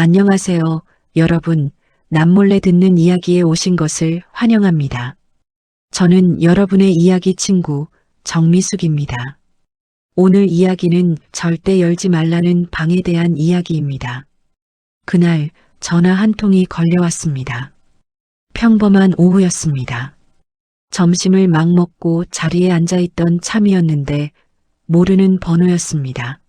안녕하세요, 여러분. 남몰래 듣는 이야기에 오신 것을 환영합니다. 저는 여러분의 이야기 친구 정미숙입니다. 오늘 이야기는 절대 열지 말라는 방에 대한 이야기입니다. 그날 전화 한 통이 걸려왔습니다. 평범한 오후였습니다. 점심을 막 먹고 자리에 앉아있던 참이었는데 모르는 번호였습니다.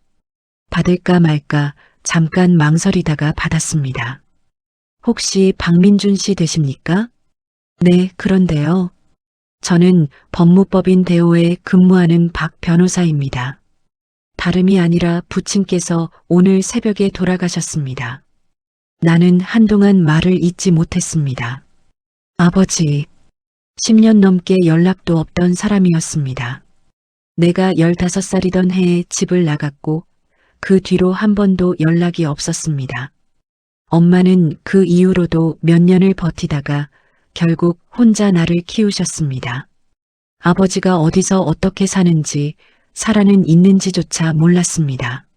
받을까 말까 잠깐 망설이다가 받았습니다. 혹시 박민준 씨 되십니까? 네, 그런데요. 저는 법무법인 대호에 근무하는 박 변호사입니다. 다름이 아니라 부친께서 오늘 새벽에 돌아가셨습니다. 나는 한동안 말을 잇지 못했습니다. 아버지, 10년 넘게 연락도 없던 사람이었습니다. 내가 15살이던 해에 집을 나갔고 그 뒤로 한 번도 연락이 없었습니다. 엄마는 그 이후로도 몇 년을 버티다가 결국 혼자 나를 키우셨습니다. 아버지가 어디서 어떻게 사는지 살아는 있는지조차 몰랐습니다.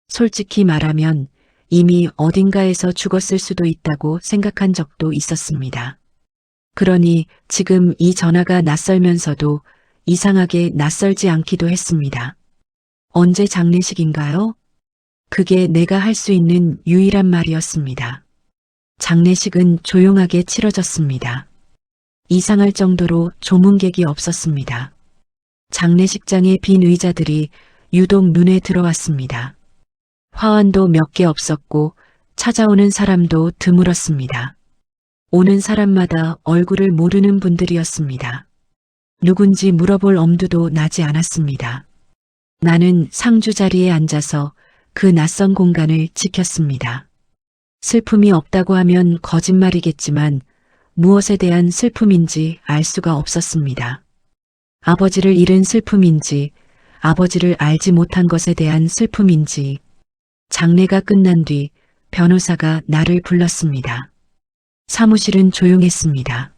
솔직히 말하면 이미 어딘가에서 죽었을 수도 있다고 생각한 적도 있었습니다. 그러니 지금 이 전화가 낯설면서도 이상하게 낯설지 않기도 했습니다. 언제 장례식인가요? 그게 내가 할 수 있는 유일한 말이었습니다. 장례식은 조용하게 치러졌습니다. 이상할 정도로 조문객이 없었습니다. 장례식장의 빈 의자들이 유독 눈에 들어왔습니다. 화환도 몇 개 없었고 찾아오는 사람도 드물었습니다. 오는 사람마다 얼굴을 모르는 분들이었습니다. 누군지 물어볼 엄두도 나지 않았습니다. 나는 상주 자리에 앉아서 그 낯선 공간을 지켰습니다. 슬픔이 없다고 하면 거짓말이겠지만 무엇에 대한 슬픔인지 알 수가 없었습니다. 아버지를 잃은 슬픔인지 아버지를 알지 못한 것에 대한 슬픔인지. 장례가 끝난 뒤 변호사가 나를 불렀습니다. 사무실은 조용했습니다.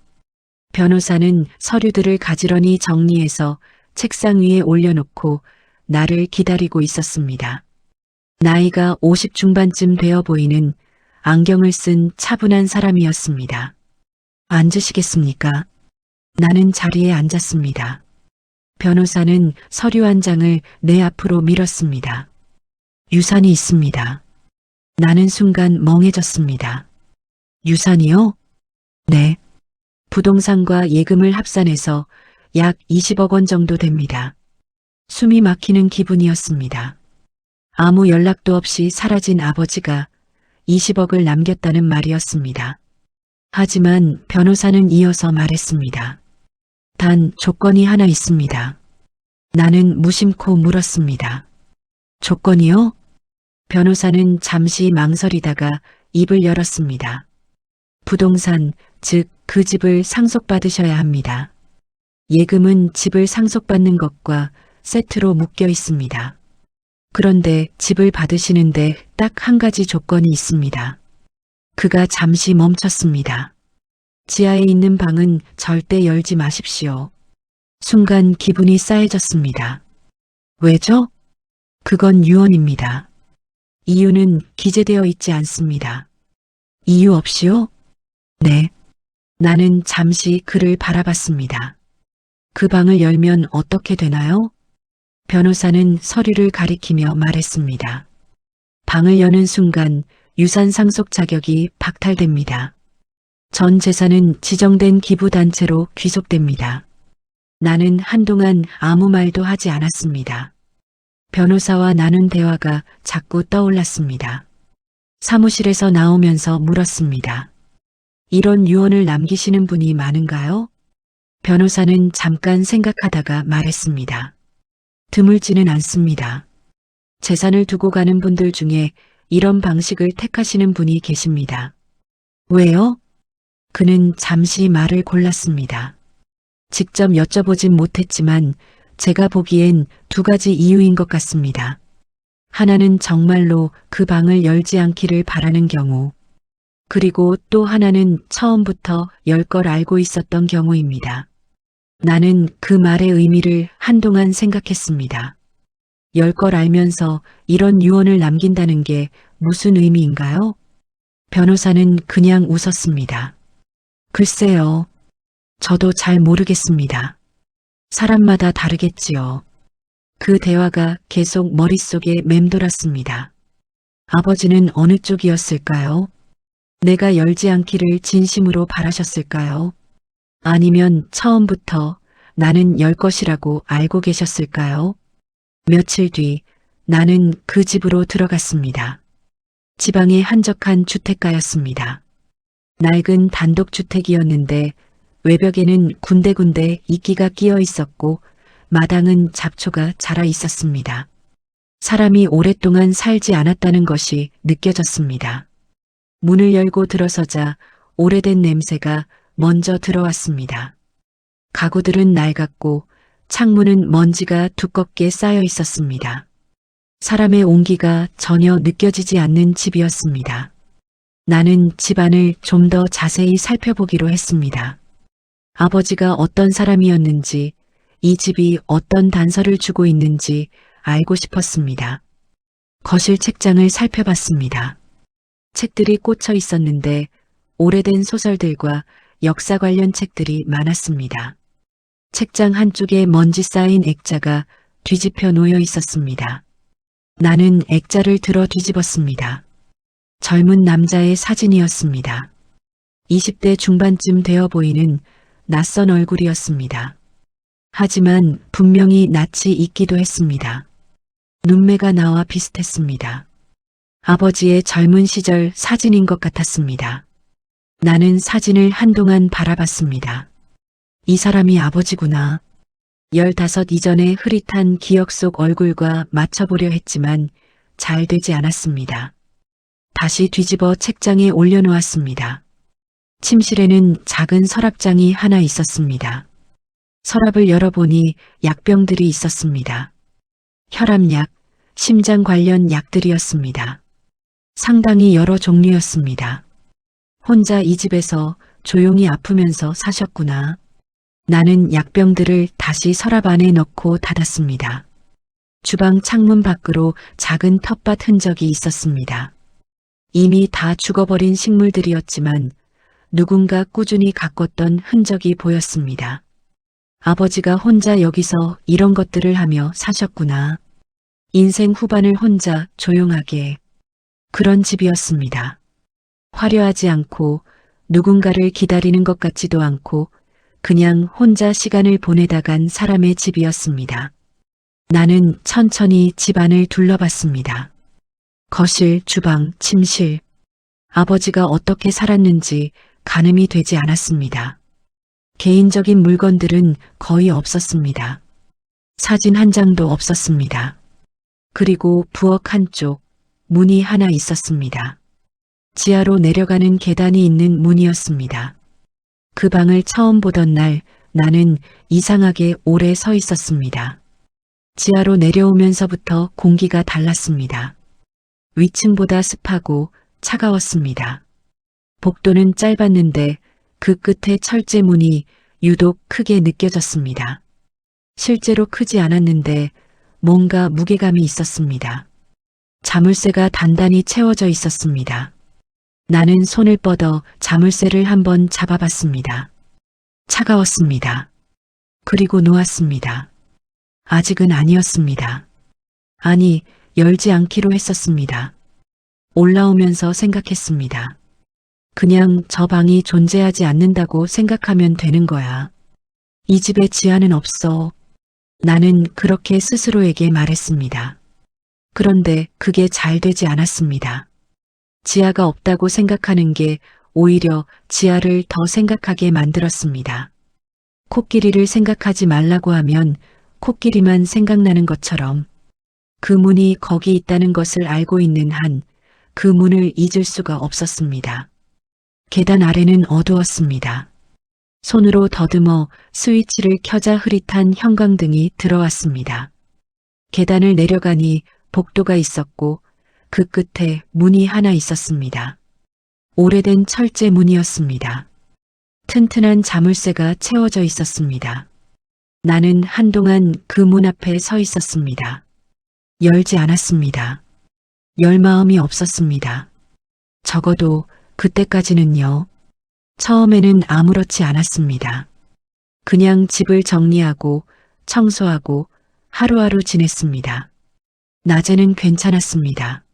변호사는 서류들을 가지런히 정리해서 책상 위에 올려놓고 나를 기다리고 있었습니다. 나이가 50 중반쯤 되어 보이는 안경을 쓴 차분한 사람이었습니다. 앉으시겠습니까? 나는 자리에 앉았습니다. 변호사는 서류 한 장을 내 앞으로 밀었습니다. 유산이 있습니다. 나는 순간 멍해졌습니다. 유산이요? 네. 부동산과 예금을 합산해서 약 20억 원 정도 됩니다. 숨이 막히는 기분이었습니다. 아무 연락도 없이 사라진 아버지가 20억을 남겼다는 말이었습니다. 하지만 변호사는 이어서 말했습니다. 단 조건이 하나 있습니다. 나는 무심코 물었습니다. 조건이요? 변호사는 잠시 망설이다가 입을 열었습니다. 부동산, 즉 그 집을 상속받으셔야 합니다. 예금은 집을 상속받는 것과 세트로 묶여 있습니다. 그런데 집을 받으시는데 딱 한 가지 조건이 있습니다. 그가 잠시 멈췄습니다. 지하에 있는 방은 절대 열지 마십시오. 순간 기분이 싸해졌습니다. 왜죠? 그건 유언입니다. 이유는 기재되어 있지 않습니다. 이유 없이요? 네. 나는 잠시 그를 바라봤습니다. 그 방을 열면 어떻게 되나요? 변호사는 서류를 가리키며 말했습니다. 방을 여는 순간 유산 상속 자격이 박탈됩니다. 전 재산은 지정된 기부단체로 귀속됩니다. 나는 한동안 아무 말도 하지 않았습니다. 변호사와 나눈 대화가 자꾸 떠올랐습니다. 사무실에서 나오면서 물었습니다. 이런 유언을 남기시는 분이 많은가요? 변호사는 잠깐 생각하다가 말했습니다. 드물지는 않습니다. 재산을 두고 가는 분들 중에 이런 방식을 택하시는 분이 계십니다. 왜요? 그는 잠시 말을 골랐습니다. 직접 여쭤보진 못했지만 제가 보기엔 두 가지 이유인 것 같습니다. 하나는 정말로 그 방을 열지 않기를 바라는 경우, 그리고 또 하나는 처음부터 열 걸 알고 있었던 경우입니다. 나는 그 말의 의미를 한동안 생각했습니다. 열 걸 알면서 이런 유언을 남긴다는 게 무슨 의미인가요? 변호사는 그냥 웃었습니다. 글쎄요. 저도 잘 모르겠습니다. 사람마다 다르겠지요. 그 대화가 계속 머릿속에 맴돌았습니다. 아버지는 어느 쪽이었을까요? 내가 열지 않기를 진심으로 바라셨을까요? 아니면 처음부터 나는 열 것이라고 알고 계셨을까요? 며칠 뒤 나는 그 집으로 들어갔습니다. 지방의 한적한 주택가였습니다. 낡은 단독주택이었는데 외벽에는 군데군데 이끼가 끼어 있었고 마당은 잡초가 자라 있었습니다. 사람이 오랫동안 살지 않았다는 것이 느껴졌습니다. 문을 열고 들어서자 오래된 냄새가 먼저 들어왔습니다. 가구들은 낡았고 창문은 먼지가 두껍게 쌓여 있었습니다. 사람의 온기가 전혀 느껴지지 않는 집이었습니다. 나는 집안을 좀 더 자세히 살펴보기로 했습니다. 아버지가 어떤 사람이었는지, 이 집이 어떤 단서를 주고 있는지 알고 싶었습니다. 거실 책장을 살펴봤습니다. 책들이 꽂혀 있었는데 오래된 소설들과 역사 관련 책들이 많았습니다. 책장 한쪽에 먼지 쌓인 액자가 뒤집혀 놓여 있었습니다. 나는 액자를 들어 뒤집었습니다. 젊은 남자의 사진이었습니다. 20대 중반쯤 되어 보이는 낯선 얼굴이었습니다. 하지만 분명히 낯이 있기도 했습니다. 눈매가 나와 비슷했습니다. 아버지의 젊은 시절 사진인 것 같았습니다. 나는 사진을 한동안 바라봤습니다. 이 사람이 아버지구나. 15 이전의 흐릿한 기억 속 얼굴과 맞춰보려 했지만 잘 되지 않았습니다. 다시 뒤집어 책장에 올려놓았습니다. 침실에는 작은 서랍장이 하나 있었습니다. 서랍을 열어보니 약병들이 있었습니다. 혈압약, 심장 관련 약들이었습니다. 상당히 여러 종류였습니다. 혼자 이 집에서 조용히 아프면서 사셨구나. 나는 약병들을 다시 서랍 안에 넣고 닫았습니다. 주방 창문 밖으로 작은 텃밭 흔적이 있었습니다. 이미 다 죽어버린 식물들이었지만 누군가 꾸준히 가꿨던 흔적이 보였습니다. 아버지가 혼자 여기서 이런 것들을 하며 사셨구나. 인생 후반을 혼자 조용하게. 그런 집이었습니다. 화려하지 않고 누군가를 기다리는 것 같지도 않고 그냥 혼자 시간을 보내다 간 사람의 집이었습니다. 나는 천천히 집안을 둘러봤습니다. 거실, 주방, 침실. 아버지가 어떻게 살았는지 가늠이 되지 않았습니다. 개인적인 물건들은 거의 없었습니다. 사진 한 장도 없었습니다. 그리고 부엌 한쪽 문이 하나 있었습니다. 지하로 내려가는 계단이 있는 문이었습니다. 그 방을 처음 보던 날 나는 이상하게 오래 서 있었습니다. 지하로 내려오면서부터 공기가 달랐습니다. 위층보다 습하고 차가웠습니다. 복도는 짧았는데 그 끝에 철제 문이 유독 크게 느껴졌습니다. 실제로 크지 않았는데 뭔가 무게감이 있었습니다. 자물쇠가 단단히 채워져 있었습니다. 나는 손을 뻗어 자물쇠를 한번 잡아봤습니다. 차가웠습니다. 그리고 놓았습니다. 아직은 아니었습니다. 아니, 열지 않기로 했었습니다. 올라오면서 생각했습니다. 그냥 저 방이 존재하지 않는다고 생각하면 되는 거야. 이 집에 지하는 없어. 나는 그렇게 스스로에게 말했습니다. 그런데 그게 잘 되지 않았습니다. 지하가 없다고 생각하는 게 오히려 지하를 더 생각하게 만들었습니다. 코끼리를 생각하지 말라고 하면 코끼리만 생각나는 것처럼 그 문이 거기 있다는 것을 알고 있는 한 그 문을 잊을 수가 없었습니다. 계단 아래는 어두웠습니다. 손으로 더듬어 스위치를 켜자 흐릿한 형광등이 들어왔습니다. 계단을 내려가니 복도가 있었고 그 끝에 문이 하나 있었습니다. 오래된 철제 문이었습니다. 튼튼한 자물쇠가 채워져 있었습니다. 나는 한동안 그 문 앞에 서 있었습니다. 열지 않았습니다. 열 마음이 없었습니다. 적어도 그때까지는요. 처음에는 아무렇지 않았습니다. 그냥 집을 정리하고 청소하고 하루하루 지냈습니다. 낮에는 괜찮았습니다.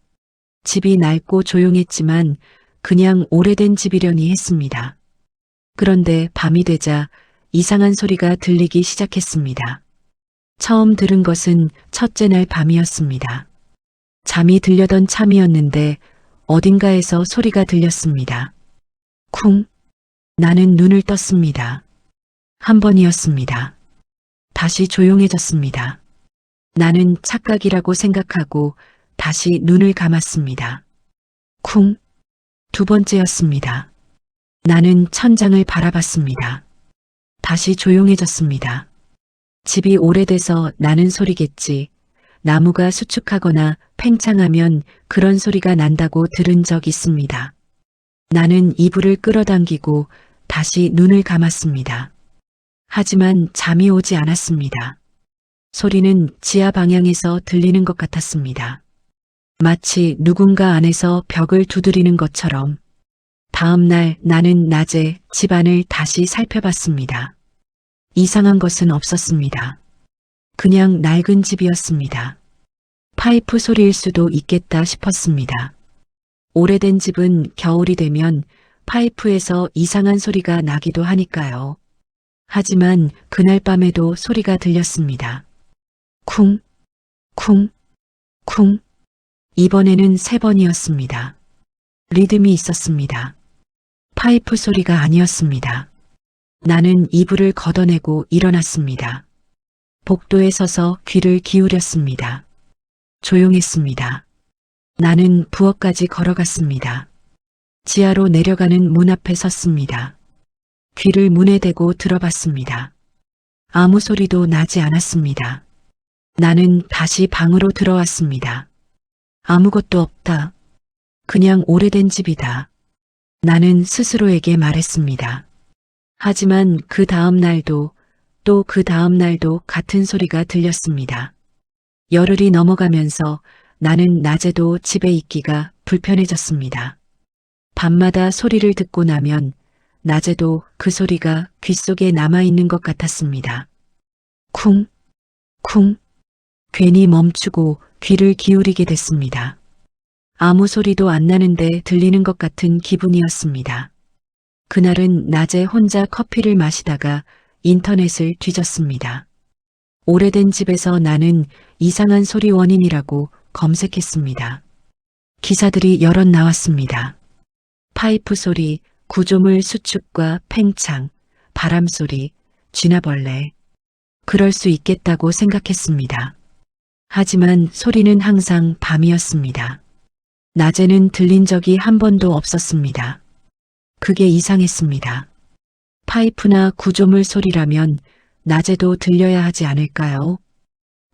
집이 낡고 조용했지만 그냥 오래된 집이려니 했습니다. 그런데 밤이 되자 이상한 소리가 들리기 시작했습니다. 처음 들은 것은 첫째 날 밤이었습니다. 잠이 들려던 참이었는데 어딘가에서 소리가 들렸습니다. 쿵. 나는 눈을 떴습니다. 한 번이었습니다. 다시 조용해졌습니다. 나는 착각이라고 생각하고 다시 눈을 감았습니다. 쿵. 두 번째였습니다. 나는 천장을 바라봤습니다. 다시 조용해졌습니다. 집이 오래돼서 나는 소리겠지. 나무가 수축하거나 팽창하면 그런 소리가 난다고 들은 적 있습니다. 나는 이불을 끌어당기고 다시 눈을 감았습니다. 하지만 잠이 오지 않았습니다. 소리는 지하 방향에서 들리는 것 같았습니다. 마치 누군가 안에서 벽을 두드리는 것처럼. 다음 날 나는 낮에 집안을 다시 살펴봤습니다. 이상한 것은 없었습니다. 그냥 낡은 집이었습니다. 파이프 소리일 수도 있겠다 싶었습니다. 오래된 집은 겨울이 되면 파이프에서 이상한 소리가 나기도 하니까요. 하지만 그날 밤에도 소리가 들렸습니다. 쿵, 쿵, 쿵. 이번에는 3번이었습니다. 리듬이 있었습니다. 파이프 소리가 아니었습니다. 나는 이불을 걷어내고 일어났습니다. 복도에 서서 귀를 기울였습니다. 조용했습니다. 나는 부엌까지 걸어갔습니다. 지하로 내려가는 문 앞에 섰습니다. 귀를 문에 대고 들어봤습니다. 아무 소리도 나지 않았습니다. 나는 다시 방으로 들어왔습니다. 아무것도 없다. 그냥 오래된 집이다. 나는 스스로에게 말했습니다. 하지만 그 다음 날도 또 그 다음 날도 같은 소리가 들렸습니다. 열흘이 넘어가면서 나는 낮에도 집에 있기가 불편해졌습니다. 밤마다 소리를 듣고 나면 낮에도 그 소리가 귓속에 남아있는 것 같았습니다. 쿵, 쿵. 괜히 멈추고 귀를 기울이게 됐습니다. 아무 소리도 안 나는데 들리는 것 같은 기분이었습니다. 그날은 낮에 혼자 커피를 마시다가 인터넷을 뒤졌습니다. 오래된 집에서 나는 이상한 소리 원인이라고 검색했습니다. 기사들이 여럿 나왔습니다. 파이프 소리, 구조물 수축과 팽창, 바람 소리, 쥐나벌레. 그럴 수 있겠다고 생각했습니다. 하지만 소리는 항상 밤이었습니다. 낮에는 들린 적이 한 번도 없었습니다. 그게 이상했습니다. 파이프나 구조물 소리라면 낮에도 들려야 하지 않을까요?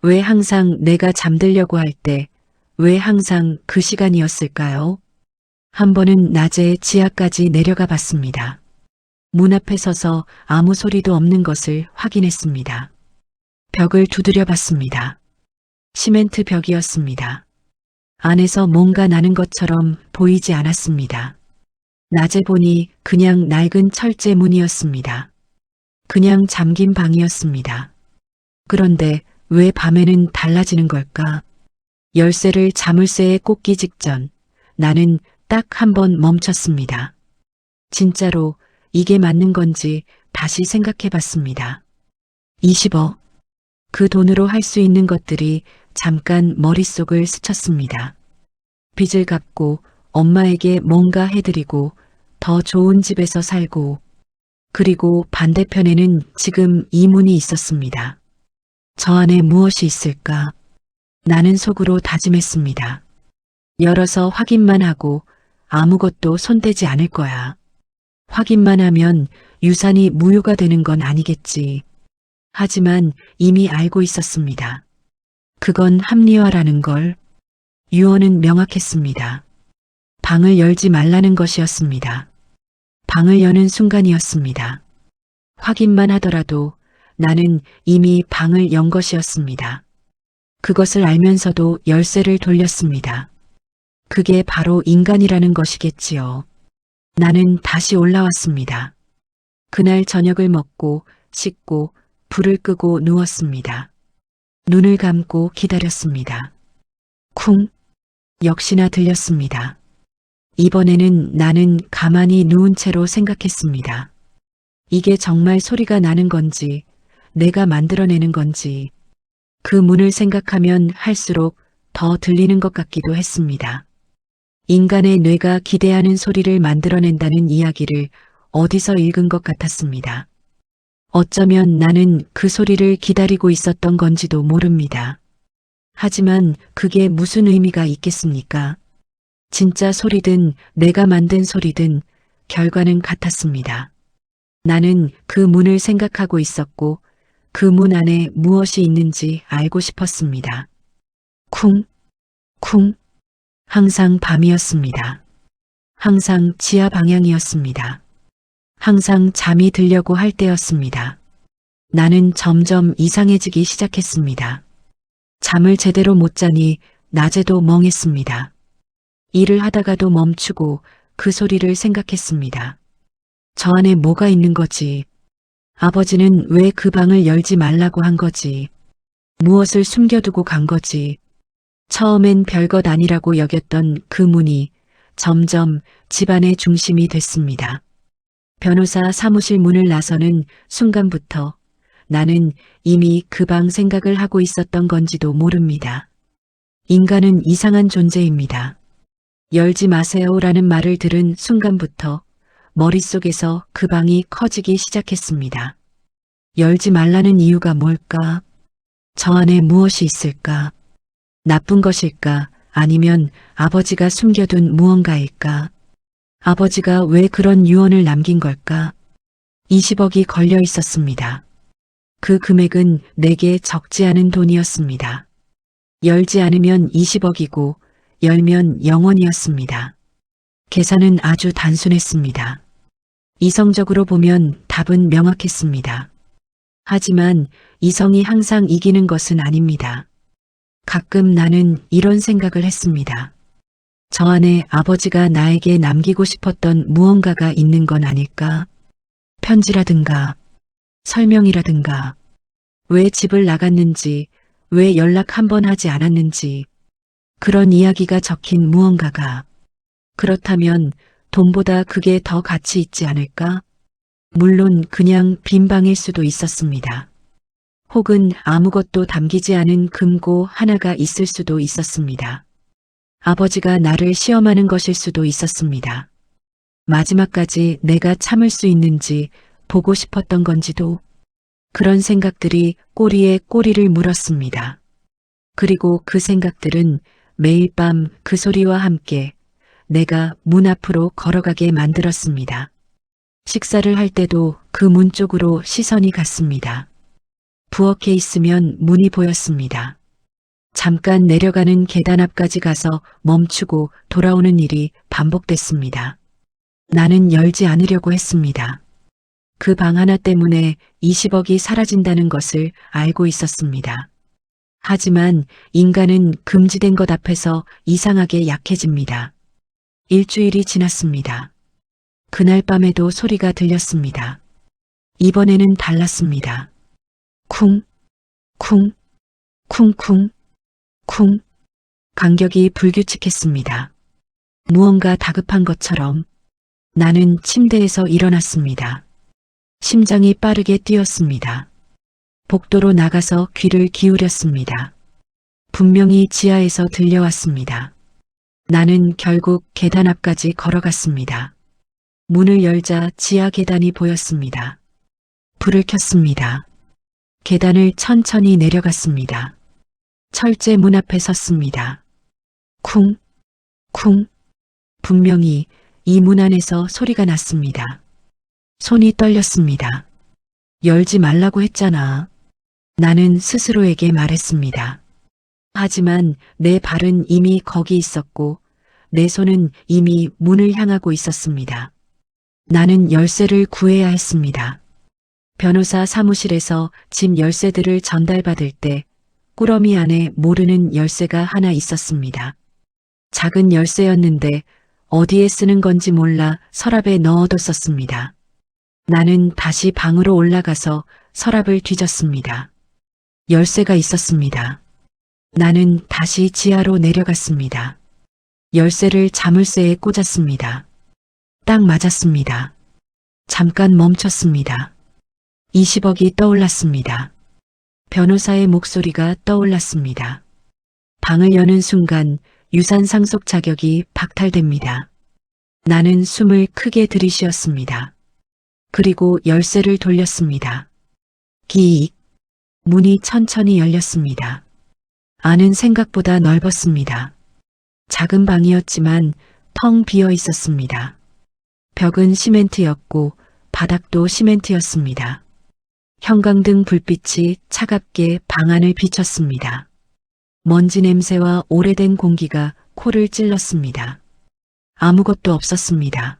왜 항상 내가 잠들려고 할 때, 왜 항상 그 시간이었을까요? 한 번은 낮에 지하까지 내려가 봤습니다. 문 앞에 서서 아무 소리도 없는 것을 확인했습니다. 벽을 두드려 봤습니다. 시멘트 벽이었습니다. 안에서 뭔가 나는 것처럼 보이지 않았습니다. 낮에 보니 그냥 낡은 철제 문이었습니다. 그냥 잠긴 방이었습니다. 그런데 왜 밤에는 달라지는 걸까? 열쇠를 자물쇠에 꽂기 직전 나는 딱 한 번 멈췄습니다. 진짜로 이게 맞는 건지 다시 생각해 봤습니다. 20억. 그 돈으로 할 수 있는 것들이 잠깐 머릿속을 스쳤습니다. 빚을 갚고 엄마에게 뭔가 해드리고 더 좋은 집에서 살고 그리고 반대편에는 지금 이 문이 있었습니다. 저 안에 무엇이 있을까? 나는 속으로 다짐했습니다. 열어서 확인만 하고 아무것도 손대지 않을 거야. 확인만 하면 유산이 무효가 되는 건 아니겠지. 하지만 이미 알고 있었습니다. 그건 합리화라는 걸. 유언은 명확했습니다. 방을 열지 말라는 것이었습니다. 방을 여는 순간이었습니다. 확인만 하더라도 나는 이미 방을 연 것이었습니다. 그것을 알면서도 열쇠를 돌렸습니다. 그게 바로 인간이라는 것이겠지요. 나는 다시 올라왔습니다. 그날 저녁을 먹고 씻고 불을 끄고 누웠습니다. 눈을 감고 기다렸습니다. 쿵! 역시나 들렸습니다. 이번에는 나는 가만히 누운 채로 생각했습니다. 이게 정말 소리가 나는 건지, 내가 만들어내는 건지, 그 문을 생각하면 할수록 더 들리는 것 같기도 했습니다. 인간의 뇌가 기대하는 소리를 만들어낸다는 이야기를 어디서 읽은 것 같았습니다. 어쩌면 나는 그 소리를 기다리고 있었던 건지도 모릅니다. 하지만 그게 무슨 의미가 있겠습니까? 진짜 소리든 내가 만든 소리든 결과는 같았습니다. 나는 그 문을 생각하고 있었고 그 문 안에 무엇이 있는지 알고 싶었습니다. 쿵, 쿵. 항상 밤이었습니다. 항상 지하 방향이었습니다. 항상 잠이 들려고 할 때였습니다. 나는 점점 이상해지기 시작했습니다. 잠을 제대로 못 자니 낮에도 멍했습니다. 일을 하다가도 멈추고 그 소리를 생각했습니다. 저 안에 뭐가 있는 거지? 아버지는 왜 그 방을 열지 말라고 한 거지? 무엇을 숨겨두고 간 거지? 처음엔 별것 아니라고 여겼던 그 문이 점점 집안의 중심이 됐습니다. 변호사 사무실 문을 나서는 순간부터 나는 이미 그 방 생각을 하고 있었던 건지도 모릅니다. 인간은 이상한 존재입니다. 열지 마세요라는 말을 들은 순간부터 머릿속에서 그 방이 커지기 시작했습니다. 열지 말라는 이유가 뭘까? 저 안에 무엇이 있을까? 나쁜 것일까? 아니면 아버지가 숨겨둔 무언가일까? 아버지가 왜 그런 유언을 남긴 걸까? 20억이 걸려 있었습니다. 그 금액은 내게 적지 않은 돈이었습니다. 열지 않으면 20억이고 열면 영원이었습니다. 계산은 아주 단순했습니다. 이성적으로 보면 답은 명확했습니다. 하지만 이성이 항상 이기는 것은 아닙니다. 가끔 나는 이런 생각을 했습니다. 저 안에 아버지가 나에게 남기고 싶었던 무언가가 있는 건 아닐까? 편지라든가, 설명이라든가, 왜 집을 나갔는지, 왜 연락 한 번 하지 않았는지, 그런 이야기가 적힌 무언가가. 그렇다면 돈보다 그게 더 가치 있지 않을까? 물론 그냥 빈 방일 수도 있었습니다. 혹은 아무것도 담기지 않은 금고 하나가 있을 수도 있었습니다. 아버지가 나를 시험하는 것일 수도 있었습니다. 마지막까지 내가 참을 수 있는지 보고 싶었던 건지도. 그런 생각들이 꼬리에 꼬리를 물었습니다. 그리고 그 생각들은 매일 밤 그 소리와 함께 내가 문 앞으로 걸어가게 만들었습니다. 식사를 할 때도 그 문 쪽으로 시선이 갔습니다. 부엌에 있으면 문이 보였습니다. 잠깐 내려가는 계단 앞까지 가서 멈추고 돌아오는 일이 반복됐습니다. 나는 열지 않으려고 했습니다. 그 방 하나 때문에 20억이 사라진다는 것을 알고 있었습니다. 하지만 인간은 금지된 것 앞에서 이상하게 약해집니다. 일주일이 지났습니다. 그날 밤에도 소리가 들렸습니다. 이번에는 달랐습니다. 쿵, 쿵, 쿵쿵, 쿵. 간격이 불규칙했습니다. 무언가 다급한 것처럼. 나는 침대에서 일어났습니다. 심장이 빠르게 뛰었습니다. 복도로 나가서 귀를 기울였습니다. 분명히 지하에서 들려왔습니다. 나는 결국 계단 앞까지 걸어갔습니다. 문을 열자 지하 계단이 보였습니다. 불을 켰습니다. 계단을 천천히 내려갔습니다. 철제 문 앞에 섰습니다. 쿵, 쿵. 분명히 이 문 안에서 소리가 났습니다. 손이 떨렸습니다. 열지 말라고 했잖아. 나는 스스로에게 말했습니다. 하지만 내 발은 이미 거기 있었고 내 손은 이미 문을 향하고 있었습니다. 나는 열쇠를 구해야 했습니다. 변호사 사무실에서 집 열쇠들을 전달받을 때 꾸러미 안에 모르는 열쇠가 하나 있었습니다. 작은 열쇠였는데 어디에 쓰는 건지 몰라 서랍에 넣어뒀었습니다. 나는 다시 방으로 올라가서 서랍을 뒤졌습니다. 열쇠가 있었습니다. 나는 다시 지하로 내려갔습니다. 열쇠를 자물쇠에 꽂았습니다. 딱 맞았습니다. 잠깐 멈췄습니다. 20억이 떠올랐습니다. 변호사의 목소리가 떠올랐습니다. 방을 여는 순간 유산 상속 자격이 박탈됩니다. 나는 숨을 크게 들이쉬었습니다. 그리고 열쇠를 돌렸습니다. 기익. 문이 천천히 열렸습니다. 안은 생각보다 넓었습니다. 작은 방이었지만 텅 비어 있었습니다. 벽은 시멘트였고 바닥도 시멘트였습니다. 형광등 불빛이 차갑게 방 안을 비쳤습니다. 먼지 냄새와 오래된 공기가 코를 찔렀습니다. 아무것도 없었습니다.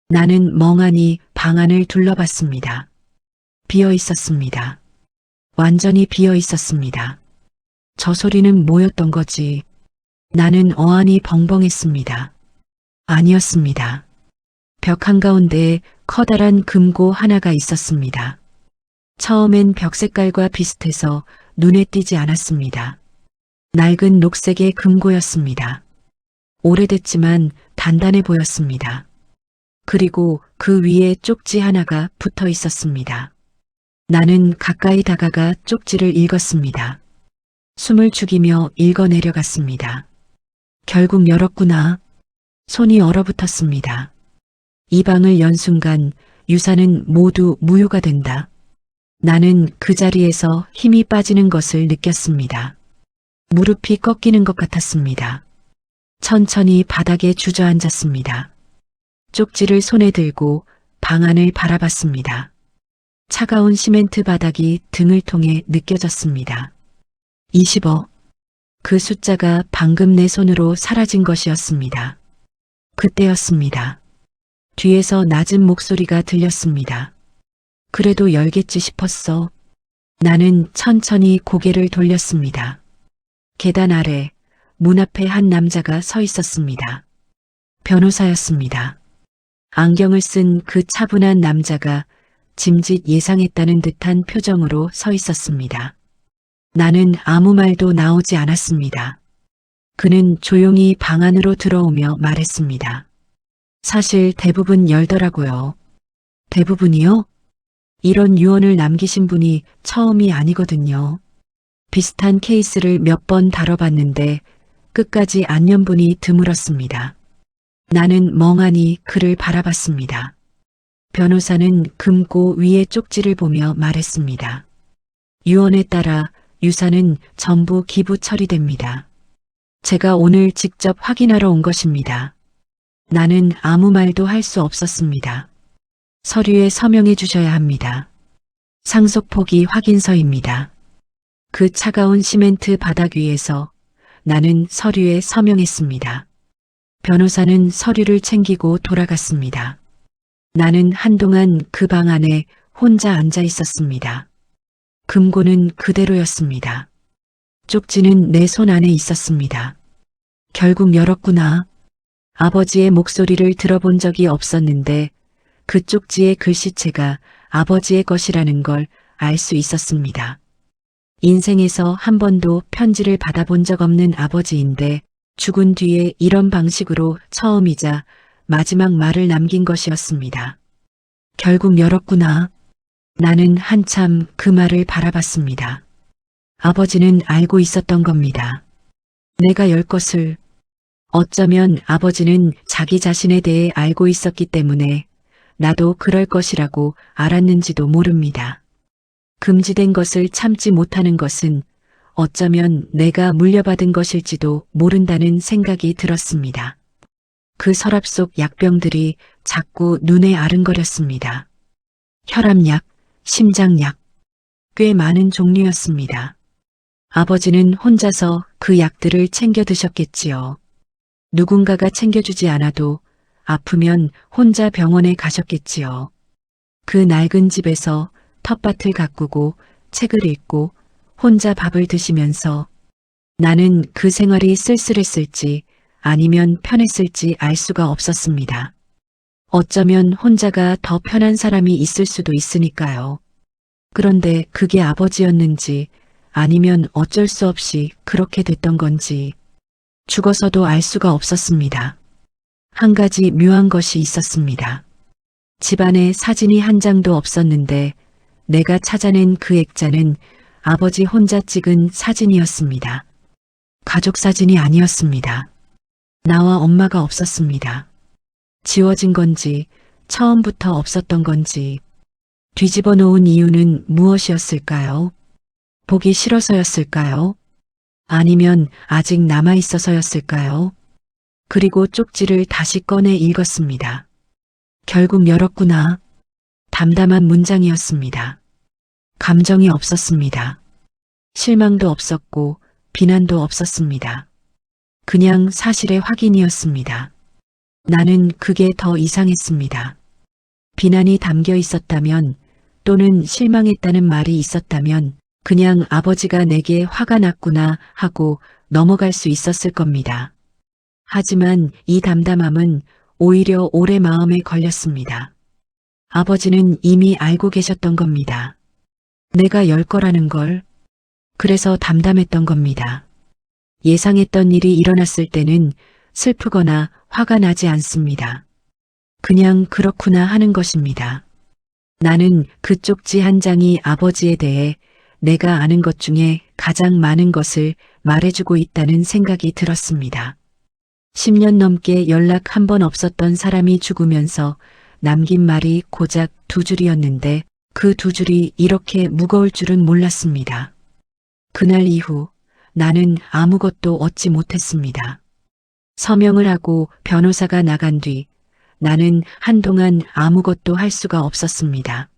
나는 멍하니 방 안을 둘러봤습니다. 비어 있었습니다. 완전히 비어 있었습니다. 저 소리는 뭐였던 거지? 나는 어안이 벙벙했습니다. 아니었습니다. 벽 한가운데에 커다란 금고 하나가 있었습니다. 처음엔 벽 색깔과 비슷해서 눈에 띄지 않았습니다. 낡은 녹색의 금고였습니다. 오래됐지만 단단해 보였습니다. 그리고 그 위에 쪽지 하나가 붙어 있었습니다. 나는 가까이 다가가 쪽지를 읽었습니다. 숨을 죽이며 읽어 내려갔습니다. 결국 열었구나. 손이 얼어붙었습니다. 이 방을 연 순간 유산은 모두 무효가 된다. 나는 그 자리에서 힘이 빠지는 것을 느꼈습니다. 무릎이 꺾이는 것 같았습니다. 천천히 바닥에 주저앉았습니다. 쪽지를 손에 들고 방 안을 바라봤습니다. 차가운 시멘트 바닥이 등을 통해 느껴졌습니다. 20억. 그 숫자가 방금 내 손으로 사라진 것이었습니다. 그때였습니다. 뒤에서 낮은 목소리가 들렸습니다. 그래도 열겠지 싶었어. 나는 천천히 고개를 돌렸습니다. 계단 아래 문 앞에 한 남자가 서 있었습니다. 변호사였습니다. 안경을 쓴 그 차분한 남자가 짐짓 예상했다는 듯한 표정으로 서 있었습니다. 나는 아무 말도 나오지 않았습니다. 그는 조용히 방 안으로 들어오며 말했습니다. 사실 대부분 열더라고요. 대부분이요? 이런 유언을 남기신 분이 처음이 아니거든요. 비슷한 케이스를 몇 번 다뤄봤는데 끝까지 안 연 분이 드물었습니다. 나는 멍하니 그를 바라봤습니다. 변호사는 금고 위의 쪽지를 보며 말했습니다. 유언에 따라 유산은 전부 기부 처리됩니다. 제가 오늘 직접 확인하러 온 것입니다. 나는 아무 말도 할 수 없었습니다. 서류에 서명해 주셔야 합니다. 상속포기 확인서입니다. 그 차가운 시멘트 바닥 위에서 나는 서류에 서명했습니다. 변호사는 서류를 챙기고 돌아갔습니다. 나는 한동안 그 방 안에 혼자 앉아 있었습니다. 금고는 그대로였습니다. 쪽지는 내 손 안에 있었습니다. 결국 열었구나. 아버지의 목소리를 들어본 적이 없었는데 그 쪽지의 글씨체가 아버지의 것이라는 걸 알 수 있었습니다. 인생에서 한 번도 편지를 받아본 적 없는 아버지인데 죽은 뒤에 이런 방식으로 처음이자 마지막 말을 남긴 것이었습니다. 결국 열었구나. 나는 한참 그 말을 바라봤습니다. 아버지는 알고 있었던 겁니다. 내가 열 것을. 어쩌면 아버지는 자기 자신에 대해 알고 있었기 때문에 나도 그럴 것이라고 알았는지도 모릅니다. 금지된 것을 참지 못하는 것은 어쩌면 내가 물려받은 것일지도 모른다는 생각이 들었습니다. 그 서랍 속 약병들이 자꾸 눈에 아른거렸습니다. 혈압약, 심장약, 꽤 많은 종류였습니다. 아버지는 혼자서 그 약들을 챙겨 드셨겠지요. 누군가가 챙겨주지 않아도 아프면 혼자 병원에 가셨겠지요. 그 낡은 집에서 텃밭을 가꾸고 책을 읽고 혼자 밥을 드시면서 나는 그 생활이 쓸쓸했을지 아니면 편했을지 알 수가 없었습니다. 어쩌면 혼자가 더 편한 사람이 있을 수도 있으니까요. 그런데 그게 아버지였는지 아니면 어쩔 수 없이 그렇게 됐던 건지 죽어서도 알 수가 없었습니다. 한 가지 묘한 것이 있었습니다. 집안에 사진이 한 장도 없었는데 내가 찾아낸 그 액자는 아버지 혼자 찍은 사진이었습니다. 가족 사진이 아니었습니다. 나와 엄마가 없었습니다. 지워진 건지 처음부터 없었던 건지 뒤집어 놓은 이유는 무엇이었을까요? 보기 싫어서였을까요? 아니면 아직 남아 있어서였을까요? 그리고 쪽지를 다시 꺼내 읽었습니다. 결국 열었구나. 담담한 문장이었습니다. 감정이 없었습니다. 실망도 없었고 비난도 없었습니다. 그냥 사실의 확인이었습니다. 나는 그게 더 이상했습니다. 비난이 담겨 있었다면 또는 실망했다는 말이 있었다면 그냥 아버지가 내게 화가 났구나 하고 넘어갈 수 있었을 겁니다. 하지만 이 담담함은 오히려 오래 마음에 걸렸습니다. 아버지는 이미 알고 계셨던 겁니다. 내가 열 거라는 걸. 그래서 담담했던 겁니다. 예상했던 일이 일어났을 때는 슬프거나 화가 나지 않습니다. 그냥 그렇구나 하는 것입니다. 나는 그 쪽지 한 장이 아버지에 대해 내가 아는 것 중에 가장 많은 것을 말해주고 있다는 생각이 들었습니다. 10년 넘게 연락 한 번 없었던 사람이 죽으면서 남긴 말이 고작 2줄이었는데 그 2줄이 이렇게 무거울 줄은 몰랐습니다. 그날 이후 나는 아무것도 얻지 못했습니다. 서명을 하고 변호사가 나간 뒤 나는 한동안 아무것도 할 수가 없었습니다.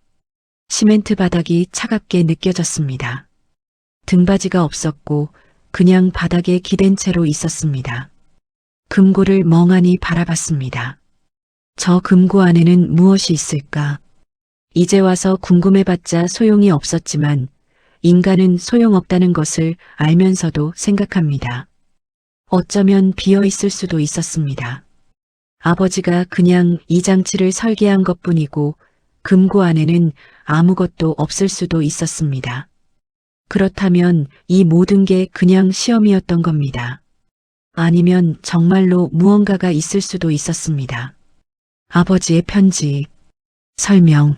시멘트 바닥이 차갑게 느껴졌습니다. 등받이가 없었고 그냥 바닥에 기댄 채로 있었습니다. 금고를 멍하니 바라봤습니다. 저 금고 안에는 무엇이 있을까? 이제 와서 궁금해봤자 소용이 없었지만 인간은 소용없다는 것을 알면서도 생각합니다. 어쩌면 비어 있을 수도 있었습니다. 아버지가 그냥 이 장치를 설계한 것뿐이고 금고 안에는 아무것도 없을 수도 있었습니다. 그렇다면 이 모든 게 그냥 시험이었던 겁니다. 아니면 정말로 무언가가 있을 수도 있었습니다. 아버지의 편지, 설명,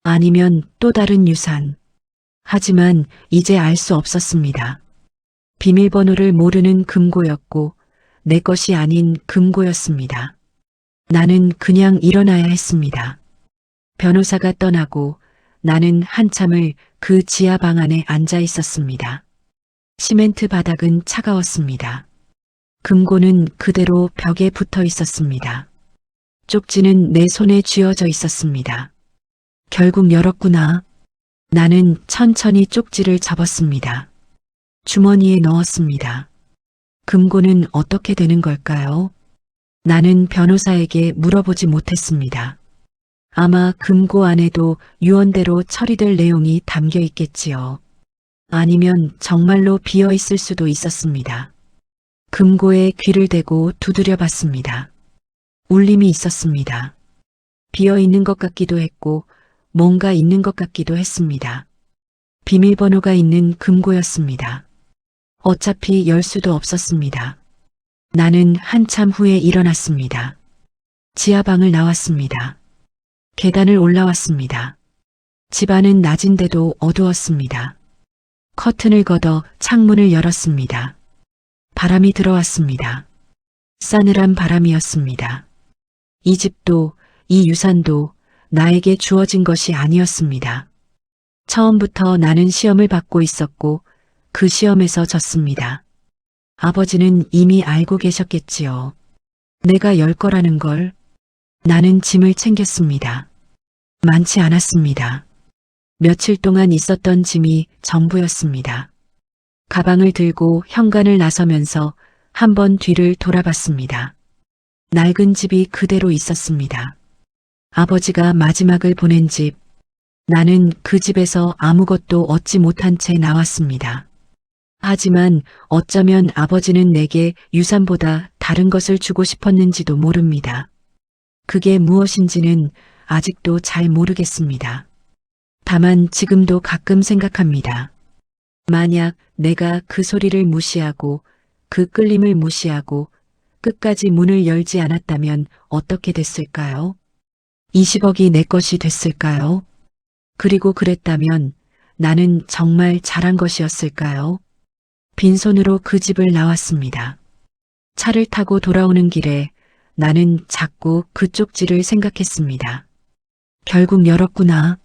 아니면 또 다른 유산. 하지만 이제 알 수 없었습니다. 비밀번호를 모르는 금고였고 내 것이 아닌 금고였습니다. 나는 그냥 일어나야 했습니다. 변호사가 떠나고 나는 한참을 그 지하 방 안에 앉아 있었습니다. 시멘트 바닥은 차가웠습니다. 금고는 그대로 벽에 붙어 있었습니다. 쪽지는 내 손에 쥐어져 있었습니다. 결국 열었구나. 나는 천천히 쪽지를 접었습니다. 주머니에 넣었습니다. 금고는 어떻게 되는 걸까요? 나는 변호사에게 물어보지 못했습니다. 아마 금고 안에도 유언대로 처리될 내용이 담겨 있겠지요. 아니면 정말로 비어 있을 수도 있었습니다. 금고에 귀를 대고 두드려 봤습니다. 울림이 있었습니다. 비어 있는 것 같기도 했고 뭔가 있는 것 같기도 했습니다. 비밀번호가 있는 금고였습니다. 어차피 열 수도 없었습니다. 나는 한참 후에 일어났습니다. 지하방을 나왔습니다. 계단을 올라왔습니다. 집안은 낮인데도 어두웠습니다. 커튼을 걷어 창문을 열었습니다. 바람이 들어왔습니다. 싸늘한 바람이었습니다. 이 집도 이 유산도 나에게 주어진 것이 아니었습니다. 처음부터 나는 시험을 받고 있었고 그 시험에서 졌습니다. 아버지는 이미 알고 계셨겠지요. 내가 열 거라는 걸. 나는 짐을 챙겼습니다. 많지 않았습니다. 며칠 동안 있었던 짐이 전부였습니다. 가방을 들고 현관을 나서면서 한번 뒤를 돌아봤습니다. 낡은 집이 그대로 있었습니다. 아버지가 마지막을 보낸 집. 나는 그 집에서 아무것도 얻지 못한 채 나왔습니다. 하지만 어쩌면 아버지는 내게 유산보다 다른 것을 주고 싶었는지도 모릅니다. 그게 무엇인지는 아직도 잘 모르겠습니다. 다만 지금도 가끔 생각합니다. 만약 내가 그 소리를 무시하고 그 끌림을 무시하고 끝까지 문을 열지 않았다면 어떻게 됐을까요? 20억이 내 것이 됐을까요? 그리고 그랬다면 나는 정말 잘한 것이었을까요? 빈손으로 그 집을 나왔습니다. 차를 타고 돌아오는 길에 나는 자꾸 그 쪽지를 생각했습니다. 결국 열었구나.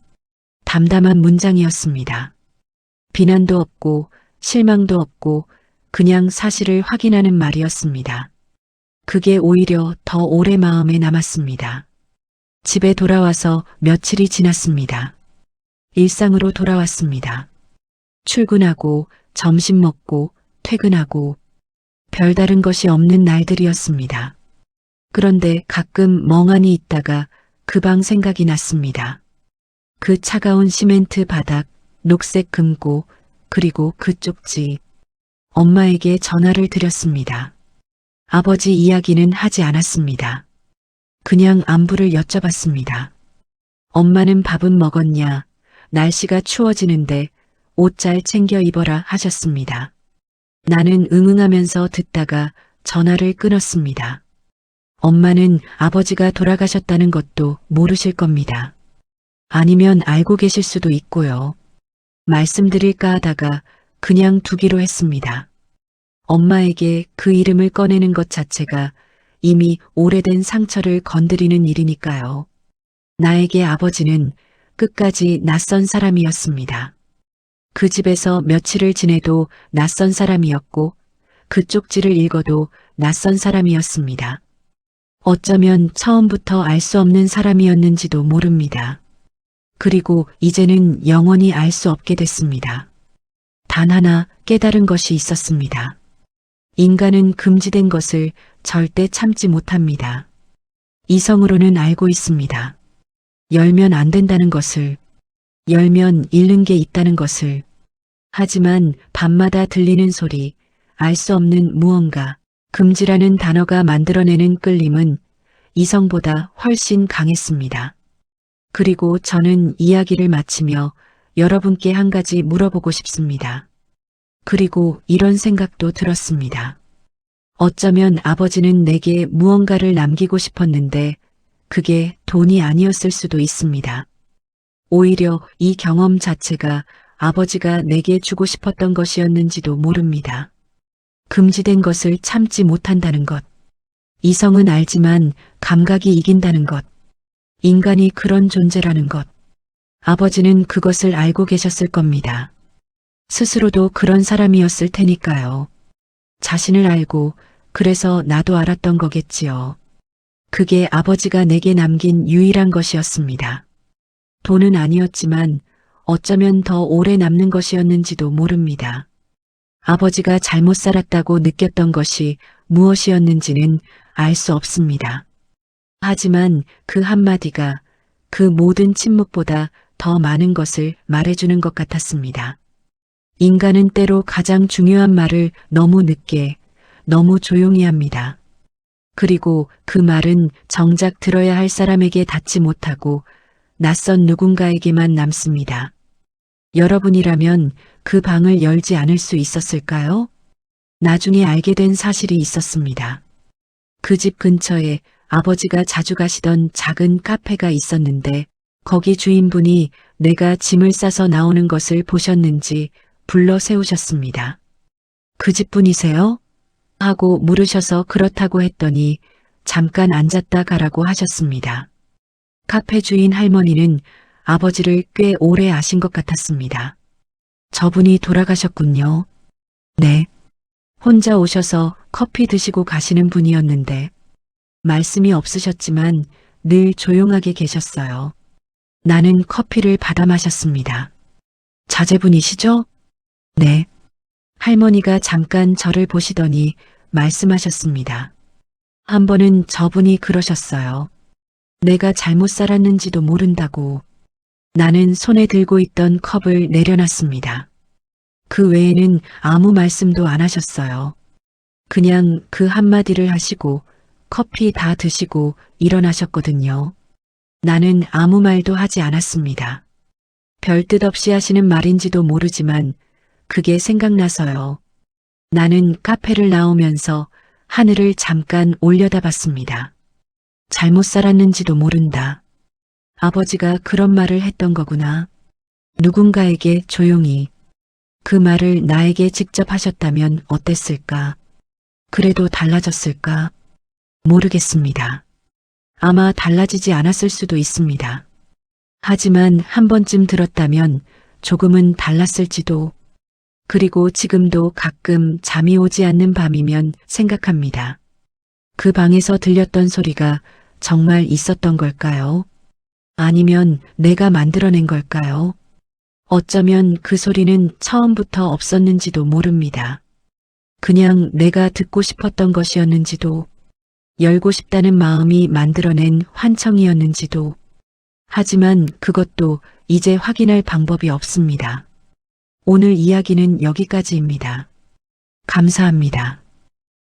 담담한 문장이었습니다. 비난도 없고 실망도 없고 그냥 사실을 확인하는 말이었습니다. 그게 오히려 더 오래 마음에 남았습니다. 집에 돌아와서 며칠이 지났습니다. 일상으로 돌아왔습니다. 출근하고 점심 먹고 퇴근하고 별다른 것이 없는 날들이었습니다. 그런데 가끔 멍하니 있다가 그 방 생각이 났습니다. 그 차가운 시멘트 바닥, 녹색 금고, 그리고 그 쪽지. 엄마에게 전화를 드렸습니다. 아버지 이야기는 하지 않았습니다. 그냥 안부를 여쭤봤습니다. 엄마는 밥은 먹었냐? 날씨가 추워지는데 옷 잘 챙겨 입어라 하셨습니다. 나는 응응하면서 듣다가 전화를 끊었습니다. 엄마는 아버지가 돌아가셨다는 것도 모르실 겁니다. 아니면 알고 계실 수도 있고요. 말씀드릴까 하다가 그냥 두기로 했습니다. 엄마에게 그 이름을 꺼내는 것 자체가 이미 오래된 상처를 건드리는 일이니까요. 나에게 아버지는 끝까지 낯선 사람이었습니다. 그 집에서 며칠을 지내도 낯선 사람이었고 그 쪽지를 읽어도 낯선 사람이었습니다. 어쩌면 처음부터 알 수 없는 사람이었는지도 모릅니다. 그리고 이제는 영원히 알 수 없게 됐습니다. 단 하나 깨달은 것이 있었습니다. 인간은 금지된 것을 절대 참지 못합니다. 이성으로는 알고 있습니다. 열면 안 된다는 것을, 열면 잃는 게 있다는 것을. 하지만 밤마다 들리는 소리, 알 수 없는 무언가, 금지라는 단어가 만들어내는 끌림은 이성보다 훨씬 강했습니다. 그리고 저는 이야기를 마치며 여러분께 한 가지 물어보고 싶습니다. 그리고 이런 생각도 들었습니다. 어쩌면 아버지는 내게 무언가를 남기고 싶었는데 그게 돈이 아니었을 수도 있습니다. 오히려 이 경험 자체가 아버지가 내게 주고 싶었던 것이었는지도 모릅니다. 금지된 것을 참지 못한다는 것. 이성은 알지만 감각이 이긴다는 것. 인간이 그런 존재라는 것. 아버지는 그것을 알고 계셨을 겁니다. 스스로도 그런 사람이었을 테니까요. 자신을 알고 그래서 나도 알았던 거겠지요. 그게 아버지가 내게 남긴 유일한 것이었습니다. 돈은 아니었지만 어쩌면 더 오래 남는 것이었는지도 모릅니다. 아버지가 잘못 살았다고 느꼈던 것이 무엇이었는지는 알 수 없습니다. 하지만 그 한마디가 그 모든 침묵보다 더 많은 것을 말해주는 것 같았습니다. 인간은 때로 가장 중요한 말을 너무 늦게, 너무 조용히 합니다. 그리고 그 말은 정작 들어야 할 사람에게 닿지 못하고 낯선 누군가에게만 남습니다. 여러분이라면 그 방을 열지 않을 수 있었을까요? 나중에 알게 된 사실이 있었습니다. 그 집 근처에 아버지가 자주 가시던 작은 카페가 있었는데 거기 주인분이 내가 짐을 싸서 나오는 것을 보셨는지 불러 세우셨습니다. 그 집 분이세요? 하고 물으셔서 그렇다고 했더니 잠깐 앉았다 가라고 하셨습니다. 카페 주인 할머니는 아버지를 꽤 오래 아신 것 같았습니다. 저분이 돌아가셨군요. 네. 혼자 오셔서 커피 드시고 가시는 분이었는데 말씀이 없으셨지만 늘 조용하게 계셨어요. 나는 커피를 받아 마셨습니다. 자제분이시죠? 네. 할머니가 잠깐 저를 보시더니 말씀하셨습니다. 한 번은 저분이 그러셨어요. 내가 잘못 살았는지도 모른다고. 나는 손에 들고 있던 컵을 내려놨습니다. 그 외에는 아무 말씀도 안 하셨어요. 그냥 그 한마디를 하시고 커피 다 드시고 일어나셨거든요. 나는 아무 말도 하지 않았습니다. 별 뜻 없이 하시는 말인지도 모르지만 그게 생각나서요. 나는 카페를 나오면서 하늘을 잠깐 올려다봤습니다. 잘못 살았는지도 모른다. 아버지가 그런 말을 했던 거구나. 누군가에게 조용히. 그 말을 나에게 직접 하셨다면 어땠을까? 그래도 달라졌을까? 모르겠습니다. 아마 달라지지 않았을 수도 있습니다. 하지만 한 번쯤 들었다면 조금은 달랐을지도. 그리고 지금도 가끔 잠이 오지 않는 밤이면 생각합니다. 그 방에서 들렸던 소리가 정말 있었던 걸까요? 아니면 내가 만들어낸 걸까요? 어쩌면 그 소리는 처음부터 없었는지도 모릅니다. 그냥 내가 듣고 싶었던 것이었는지도, 열고 싶다는 마음이 만들어낸 환청이었는지도. 하지만 그것도 이제 확인할 방법이 없습니다. 오늘 이야기는 여기까지입니다. 감사합니다.